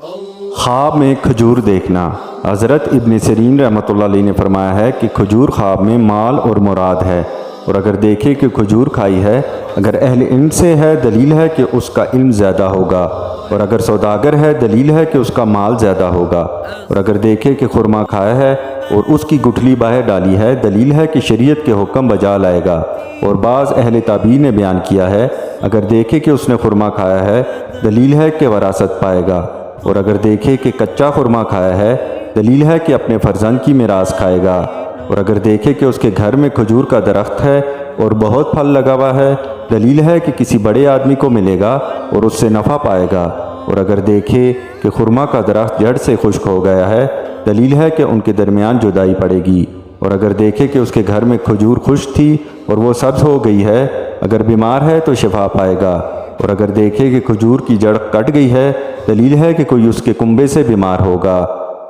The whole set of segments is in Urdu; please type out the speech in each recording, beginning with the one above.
خواب میں کھجور دیکھنا۔ حضرت ابن سیرین رحمۃ اللہ علیہ نے فرمایا ہے کہ کھجور خواب میں مال اور مراد ہے، اور اگر دیکھے کہ کھجور کھائی ہے، اگر اہل علم سے ہے دلیل ہے کہ اس کا علم زیادہ ہوگا، اور اگر سوداگر ہے دلیل ہے کہ اس کا مال زیادہ ہوگا، اور اگر دیکھے کہ خرما کھایا ہے اور اس کی گٹھلی باہر ڈالی ہے دلیل ہے کہ شریعت کے حکم بجا لائے گا۔ اور بعض اہل تعبیر نے بیان کیا ہے اگر دیکھے کہ اس نے خرما کھایا ہے دلیل ہے کہ وراثت پائے گا، اور اگر دیکھے کہ کچا خرما کھایا ہے دلیل ہے کہ اپنے فرزند کی میراث کھائے گا، اور اگر دیکھے کہ اس کے گھر میں کھجور کا درخت ہے اور بہت پھل لگا ہوا ہے دلیل ہے کہ کسی بڑے آدمی کو ملے گا اور اس سے نفع پائے گا، اور اگر دیکھے کہ خرما کا درخت جڑ سے خشک ہو گیا ہے دلیل ہے کہ ان کے درمیان جدائی پڑے گی، اور اگر دیکھے کہ اس کے گھر میں کھجور خشک تھی اور وہ سبز ہو گئی ہے، اگر بیمار ہے تو شفا پائے گا، اور اگر دیکھے کہ کھجور کی جڑ کٹ گئی ہے دلیل ہے کہ کوئی اس کے کنبے سے بیمار ہوگا۔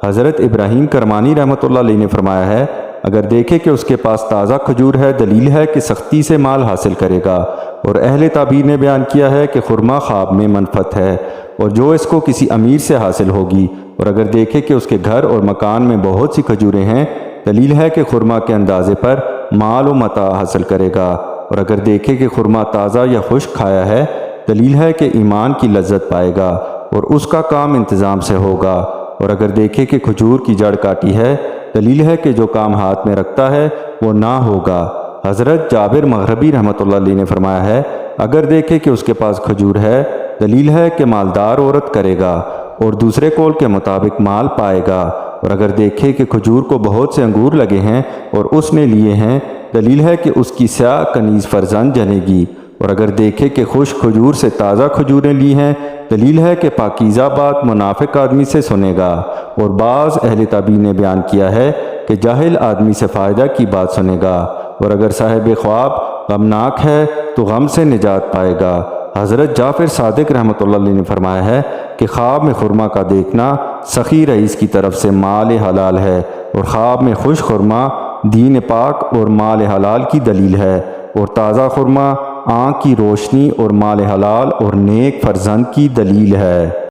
حضرت ابراہیم کرمانی رحمۃ اللہ علیہ نے فرمایا ہے اگر دیکھے کہ اس کے پاس تازہ کھجور ہے دلیل ہے کہ سختی سے مال حاصل کرے گا، اور اہل تعبیر نے بیان کیا ہے کہ خرما خواب میں منفعت ہے اور جو اس کو کسی امیر سے حاصل ہوگی، اور اگر دیکھے کہ اس کے گھر اور مکان میں بہت سی کھجوریں ہیں دلیل ہے کہ خرما کے اندازے پر مال و متاع حاصل کرے گا، اور اگر دیکھے کہ خرما تازہ یا خشک کھایا ہے دلیل ہے کہ ایمان کی لذت پائے گا اور اس کا کام انتظام سے ہوگا، اور اگر دیکھے کہ کھجور کی جڑ کاٹی ہے دلیل ہے کہ جو کام ہاتھ میں رکھتا ہے وہ نہ ہوگا۔ حضرت جابر مغربی رحمۃ اللہ علیہ نے فرمایا ہے اگر دیکھے کہ اس کے پاس کھجور ہے دلیل ہے کہ مالدار عورت کرے گا اور دوسرے قول کے مطابق مال پائے گا، اور اگر دیکھے کہ کھجور کو بہت سے انگور لگے ہیں اور اس نے لیے ہیں دلیل ہے کہ اس کی سیاہ کنیز فرزند جنے گی، اور اگر دیکھے کہ خشک کھجور سے تازہ کھجوریں لی ہیں دلیل ہے کہ پاکیزہ بات منافق آدمی سے سنے گا، اور بعض اہل تعبیر نے بیان کیا ہے کہ جاہل آدمی سے فائدہ کی بات سنے گا، اور اگر صاحب خواب غمناک ہے تو غم سے نجات پائے گا۔ حضرت جعفر صادق رحمۃ اللہ علیہ نے فرمایا ہے کہ خواب میں خرما کا دیکھنا سخی رئیس کی طرف سے مال حلال ہے، اور خواب میں خوش خرما دین پاک اور مال حلال کی دلیل ہے، اور تازہ خرما آنکھ کی روشنی اور مال حلال اور نیک فرزند کی دلیل ہے۔